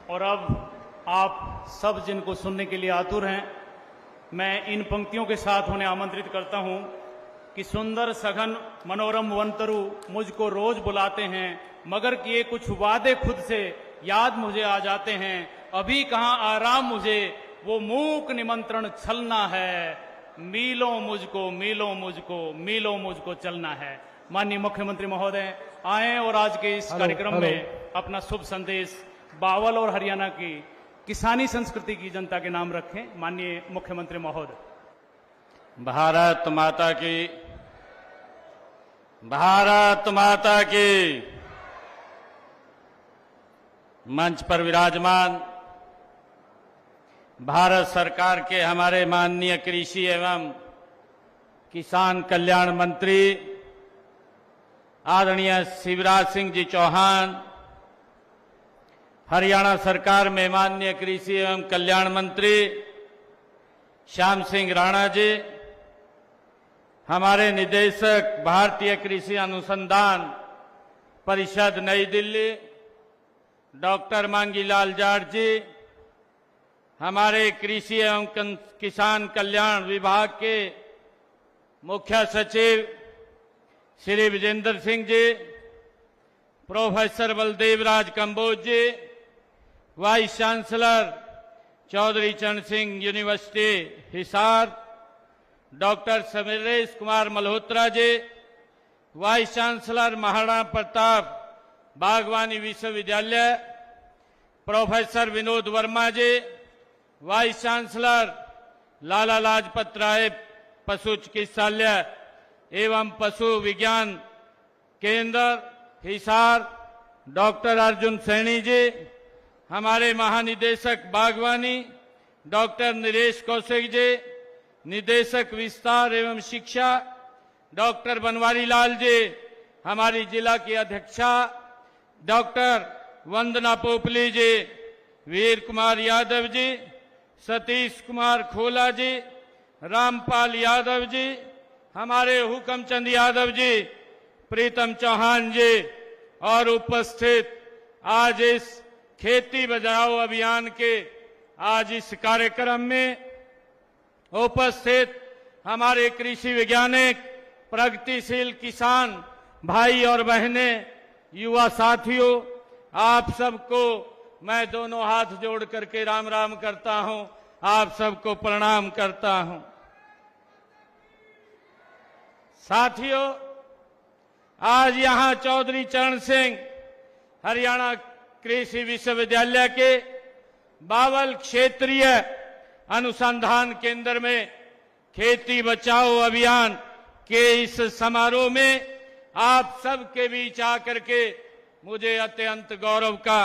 और अब आप सब जिनको सुनने के लिए आतुर हैं, मैं इन पंक्तियों के साथ उन्हें आमंत्रित करता हूं कि सुंदर सघन मनोरम वनतरु मुझको रोज बुलाते हैं, मगर किए कुछ वादे खुद से याद मुझे आ जाते हैं। अभी कहाँ आराम मुझे, वो मूक निमंत्रण छलना है। मीलों मुझको मीलों मुझको मीलों मुझको चलना है। माननीय मुख्यमंत्री महोदय आए और आज के इस कार्यक्रम में अपना शुभ संदेश बावल और हरियाणा की किसानी संस्कृति की जनता के नाम रखें। माननीय मुख्यमंत्री महोदय। भारत माता की, भारत माता की। मंच पर विराजमान भारत सरकार के हमारे माननीय कृषि एवं किसान कल्याण मंत्री आदरणीय शिवराज सिंह जी चौहान, हरियाणा सरकार में माननीय कृषि एवं कल्याण मंत्री श्याम सिंह राणा जी, हमारे निदेशक भारतीय कृषि अनुसंधान परिषद नई दिल्ली डॉक्टर मांगीलाल जाट जी, हमारे कृषि एवं किसान कल्याण विभाग के मुख्य सचिव श्री विजेंद्र सिंह जी, प्रोफेसर बलदेव राज कंबोज जी, वाइस चांसलर चौधरी चरण Singh university Hisar, doctor Samaresh Kumar Malhotra ji, vice chancellor Maharana Pratap बागवानी विश्वविद्यालय, प्रोफेसर विनोद वर्मा जी, वाइस चांसलर लाला लाजपत राय पशु चिकित्सालय एवं पशु विज्ञान केंद्र हिसार, डॉक्टर अर्जुन सैनी जी, हमारे महानिदेशक बागवानी डॉक्टर नरेश कौशिक जी, निदेशक विस्तार एवं शिक्षा डॉक्टर बनवारी लाल जी, हमारी जिला की अध्यक्षा डॉक्टर वंदना पोपली जी, वीर कुमार यादव जी, सतीश कुमार खोला जी, रामपाल यादव जी, हमारे हुकमचंद यादव जी, प्रीतम चौहान जी और उपस्थित आज इस खेती बचाओ अभियान के आज इस कार्यक्रम में उपस्थित हमारे कृषि वैज्ञानिक, प्रगतिशील किसान भाई और बहनें, युवा साथियों, आप सबको मैं दोनों हाथ जोड़ करके राम राम करता हूं, आप सबको प्रणाम करता हूं। साथियों, आज यहां चौधरी चरण सिंह हरियाणा कृषि विश्वविद्यालय के बावल क्षेत्रीय अनुसंधान केंद्र में खेती बचाओ अभियान के इस समारोह में आप सबके बीच आकर के मुझे अत्यंत गौरव का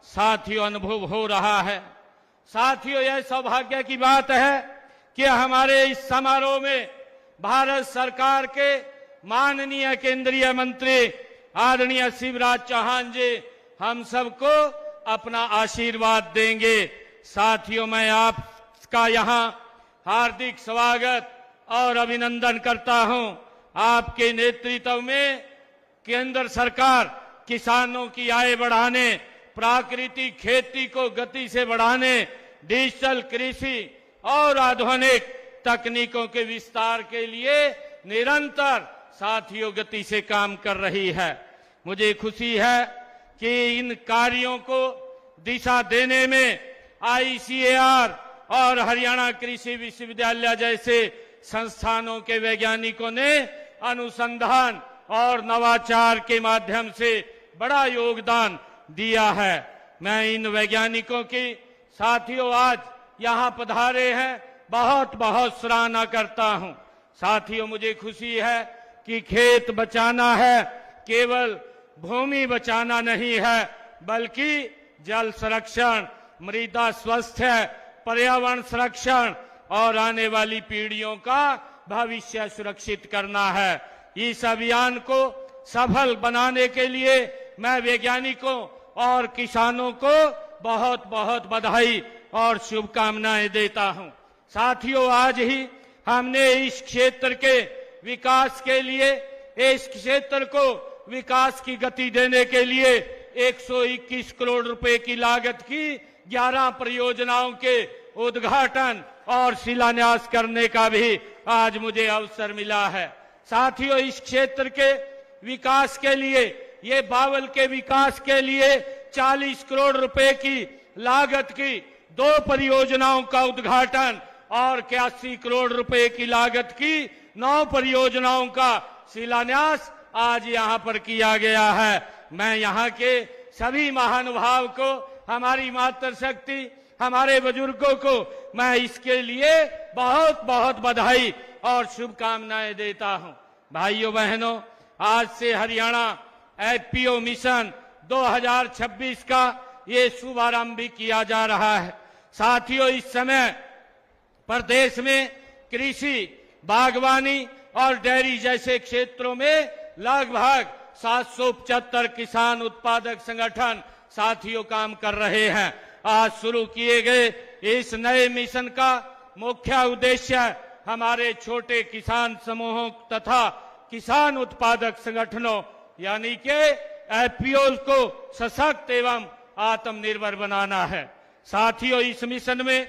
साथियों अनुभव हो रहा है। साथियों, यह सौभाग्य की बात है कि हमारे इस समारोह में भारत सरकार के माननीय केंद्रीय मंत्री आदरणीय शिवराज चौहान जी हम सबको अपना आशीर्वाद देंगे। साथियों, मैं आपका यहां हार्दिक स्वागत और अभिनंदन करता हूं। आपके नेतृत्व में केंद्र सरकार किसानों की आय बढ़ाने, प्राकृतिक खेती को गति से बढ़ाने, डिजिटल कृषि और आधुनिक तकनीकों के विस्तार के लिए निरंतर साथियों गति से काम कर रही है। मुझे खुशी है कि इन कार्यों को दिशा देने में ICAR और हरियाणा कृषि विश्वविद्यालय जैसे संस्थानों के वैज्ञानिकों ने अनुसंधान और नवाचार के माध्यम से बड़ा योगदान दिया है। मैं इन वैज्ञानिकों की साथियों आज यहां पधारे हैं, बहुत बहुत सराहना करता हूं। साथियों, मुझे खुशी है कि खेत बचाना है केवल भूमि बचाना नहीं है, बल्कि जल संरक्षण, मृदा स्वास्थ्य, पर्यावरण संरक्षण और आने वाली पीढ़ियों का भविष्य सुरक्षित करना है। इस अभियान को सफल बनाने के लिए मैं वैज्ञानिकों और किसानों को बहुत बहुत बधाई और शुभकामनाएं देता हूं। साथियों, आज ही हमने इस क्षेत्र के विकास के लिए, इस क्षेत्र को विकास की गति देने के लिए 121 करोड़ रुपए की लागत की 11 परियोजनाओं के उद्घाटन और शिलान्यास करने का भी आज मुझे अवसर मिला है। साथियों, इस क्षेत्र के विकास के लिए, ये बावल के विकास के लिए 40 करोड़ रुपए की लागत की 2 परियोजनाओं का उद्घाटन और 81 करोड़ रुपए की लागत की 9 परियोजनाओं का शिलान्यास आज यहां पर किया गया है। मैं यहां के सभी महानुभाव को, हमारी मातृशक्ति, हमारे बुजुर्गों को मैं इसके लिए बहुत बहुत बधाई और शुभकामनाएं देता हूं। भाइयों बहनों, आज से हरियाणा एफपीओ मिशन 2026 का ये शुभारंभ भी किया जा रहा है। साथियों, इस समय प्रदेश में कृषि, बागवानी और डेयरी जैसे क्षेत्रों में लगभग 775 किसान उत्पादक संगठन साथियों काम कर रहे हैं। आज शुरू किए गए इस नए मिशन का मुख्य उद्देश्य हमारे छोटे किसान समूहों तथा किसान उत्पादक संगठनों यानी कि एफपीओ को सशक्त एवं आत्मनिर्भर बनाना है। साथियों, इस मिशन में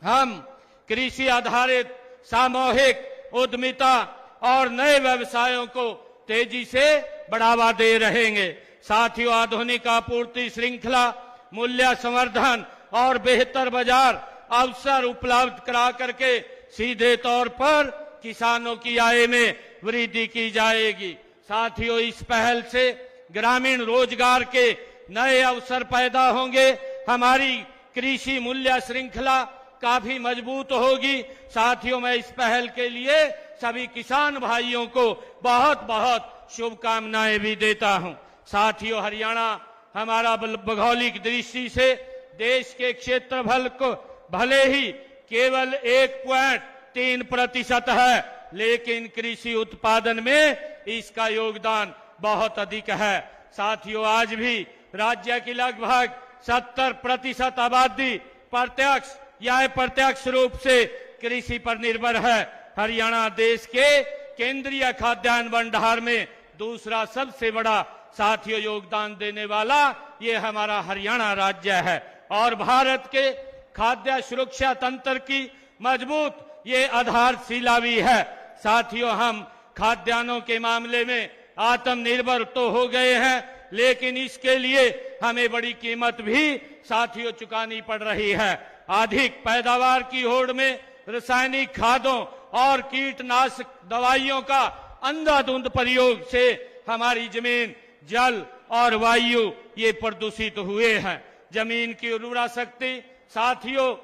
हम कृषि आधारित सामूहिक उद्यमिता और नए व्यवसायों को तेजी से बढ़ावा दे रहेंगे। साथियों, आधुनिक आपूर्ति श्रृंखला, मूल्य संवर्धन और बेहतर बाजार अवसर उपलब्ध करा करके सीधे तौर पर किसानों की आय में वृद्धि की जाएगी। साथियों, इस पहल से ग्रामीण रोजगार के नए अवसर पैदा होंगे, हमारी कृषि मूल्य श्रृंखला काफी मजबूत होगी। साथियों, मैं इस पहल के लिए सभी किसान भाइयों को बहुत बहुत शुभकामनाएं भी देता हूं। साथियों, हरियाणा हमारा भौगोलिक दृष्टि से देश के क्षेत्रफल को भले ही केवल 1.3% है, लेकिन कृषि उत्पादन में इसका योगदान बहुत अधिक है। साथियों, आज भी राज्य की लगभग 70% आबादी प्रत्यक्ष या अप्रत्यक्ष रूप से कृषि पर निर्भर है। हरियाणा देश के केंद्रीय खाद्यान्न भंडार में दूसरा सबसे बड़ा साथियों योगदान देने वाला ये हमारा हरियाणा राज्य है और भारत के खाद्य सुरक्षा तंत्र की मजबूत ये आधारशिला भी है। साथियों, हम खाद्यान्नों के मामले में आत्मनिर्भर तो हो गए हैं, लेकिन इसके लिए हमें बड़ी कीमत भी साथियों चुकानी पड़ रही है। अधिक पैदावार की होड़ में रासायनिक खादों और कीटनाशक दवाइयों का अंधाधुंध प्रयोग से हमारी जमीन, जल और वायु ये प्रदूषित हुए हैं। जमीन की उर्वरा शक्ति साथियों,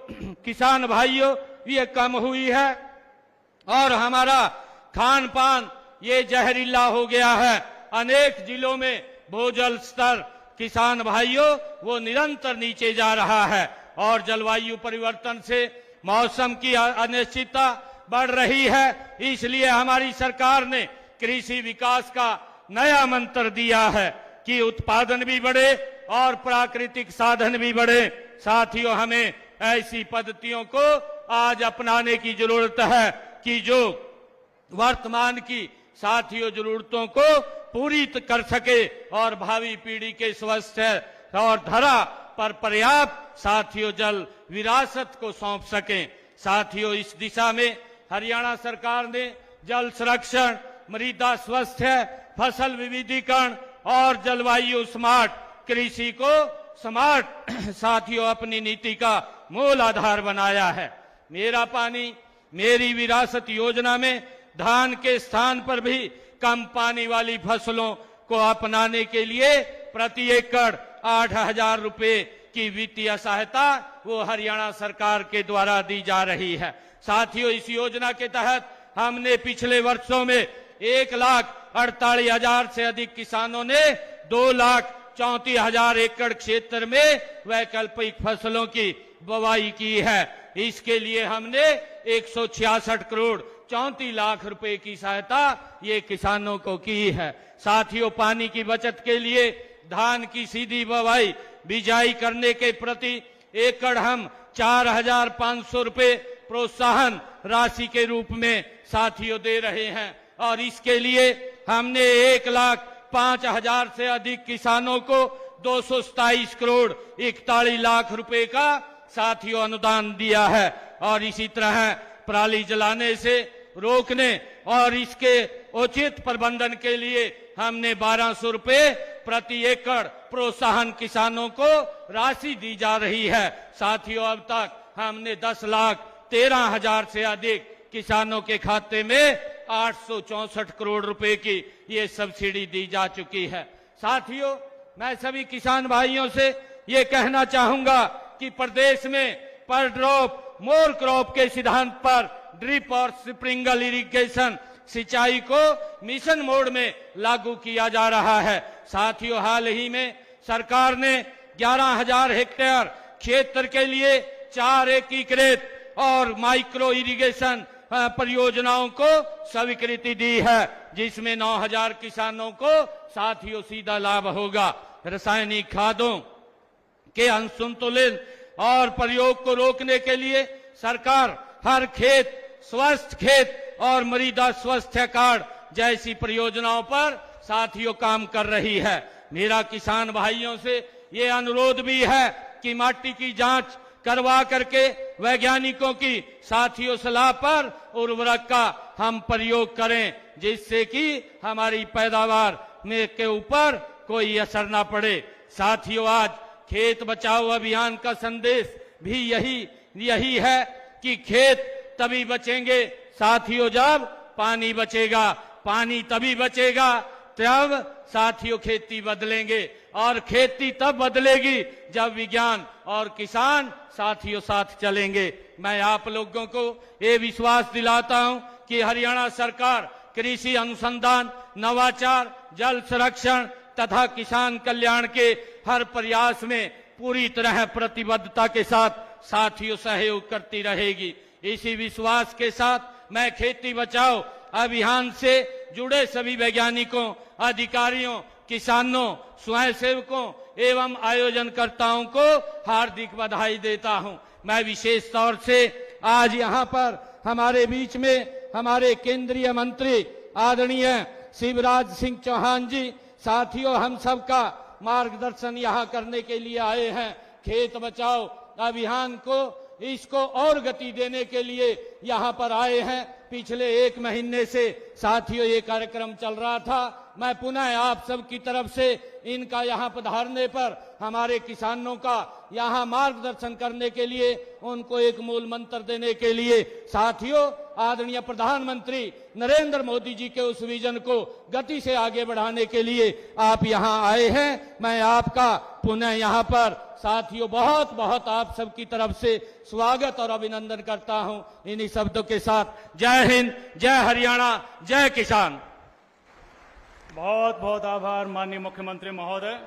किसान भाइयों, ये कम हुई है और हमारा खान पान ये जहरीला हो गया है। अनेक जिलों में भूजल स्तर किसान भाइयों वो निरंतर नीचे जा रहा है और जलवायु परिवर्तन से मौसम की अनिश्चितता बढ़ रही है। इसलिए हमारी सरकार ने कृषि विकास का नया मंत्र दिया है कि उत्पादन भी बढ़े और प्राकृतिक साधन भी बढ़े। साथियों, हमें ऐसी पद्धतियों को आज अपनाने की जरूरत है कि जो वर्तमान की साथियों जरूरतों को पूरी कर सके और भावी पीढ़ी के स्वस्थ और धरा पर पर्याप्त साथियों जल विरासत को सौंप सकें। साथियों, इस दिशा में हरियाणा सरकार ने जल संरक्षण, मृदा स्वास्थ्य, फसल विविधीकरण और जलवायु स्मार्ट कृषि को स्मार्ट साथियों अपनी नीति का मूल आधार बनाया है। मेरा पानी मेरी विरासत योजना में धान के स्थान पर भी कम पानी वाली फसलों को अपनाने के लिए प्रति एकड़ 8,000 रुपए की वित्तीय सहायता वो हरियाणा सरकार के द्वारा दी जा रही है। साथियों, इस योजना के तहत हमने पिछले वर्षों में 1,48,000 से अधिक किसानों ने 2,34,000 एकड़ क्षेत्र में वैकल्पिक फसलों की बुवाई की है। इसके लिए हमने 166 करोड़ 34 लाख रुपए की सहायता ये किसानों को की है। साथियों, पानी की बचत के लिए धान की सीधी बुवाई बिजाई करने के प्रति एकड़ हम 4,500 रुपए प्रोत्साहन राशि के रूप में साथियों दे रहे हैं और इसके लिए हमने 1,05,000 से अधिक किसानों को 227 करोड़ 41 लाख रुपए का साथियों अनुदान दिया है। और इसी तरह पराली जलाने से रोकने और इसके उचित प्रबंधन के लिए हमने 1200 रुपए प्रति एकड़ प्रोत्साहन किसानों को राशि दी जा रही है। साथियों, अब तक हमने 10,13,000 से अधिक किसानों के खाते में 864 करोड़ रुपए की ये सब्सिडी दी जा चुकी है। साथियों, मैं सभी किसान भाइयों से ये कहना चाहूंगा कि प्रदेश में पर ड्रॉप मोर क्रॉप के सिद्धांत पर ड्रिप और स्प्रिंकल इरिगेशन सिंचाई को मिशन मोड में लागू किया जा रहा है। साथियों, हाल ही में सरकार ने 11,000 हेक्टेयर क्षेत्र के लिए 4 एकीकृत और माइक्रो इरिगेशन परियोजनाओं को स्वीकृति दी है, जिसमें 9,000 किसानों को साथियों सीधा लाभ होगा। रासायनिक खादों के असंतुलन और प्रयोग को रोकने के लिए सरकार हर खेत स्वस्थ खेत और मृदा स्वास्थ्य कार्ड जैसी परियोजनाओं पर साथियों काम कर रही है। मेरा किसान भाइयों से ये अनुरोध भी है कि माटी की जांच करवा करके वैज्ञानिकों की साथियों सलाह पर उर्वरक का हम प्रयोग करें, जिससे कि हमारी पैदावार में के ऊपर कोई असर ना पड़े। साथियों, आज खेत बचाओ अभियान का संदेश भी यही है कि खेत तभी बचेंगे साथियों जब पानी बचेगा, पानी तभी बचेगा तब साथियों खेती बदलेंगे, और खेती तब बदलेगी जब विज्ञान और किसान साथियों साथ चलेंगे। मैं आप लोगों को ये विश्वास दिलाता हूं कि हरियाणा सरकार कृषि अनुसंधान, नवाचार, जल संरक्षण तथा किसान कल्याण के हर प्रयास में पूरी तरह प्रतिबद्धता के साथ साथियों सहयोग करती रहेगी। इसी विश्वास के साथ मैं खेती बचाओ अभियान से जुड़े सभी वैज्ञानिकों, अधिकारियों, किसानों, स्वयंसेवकों एवं आयोजनकर्ताओं को हार्दिक बधाई देता हूं। मैं विशेष तौर से आज यहां पर हमारे बीच में हमारे केंद्रीय मंत्री आदरणीय शिवराज सिंह चौहान जी साथियों हम सबका मार्गदर्शन यहां करने के लिए आए हैं। खेत बचाओ अभियान को इसको और गति देने के लिए यहां पर आए हैं। पिछले 1 महीने से साथियों ये कार्यक्रम चल रहा था। मैं पुनः आप सब की तरफ से इनका यहां पधारने पर हमारे किसानों का यहां मार्गदर्शन करने के लिए उनको एक मूल मंत्र देने के लिए साथियों आदरणीय प्रधानमंत्री नरेंद्र मोदी जी के उस विजन को गति से आगे बढ़ाने के लिए आप यहां आए हैं। मैं आपका पुनः यहां पर साथियों बहुत बहुत आप सब की तरफ से स्वागत और अभिनंदन करता हूं। इन्हीं शब्दों के साथ जय हिंद, जय हरियाणा, जय किसान। बहुत बहुत आभार माननीय मुख्यमंत्री महोदय।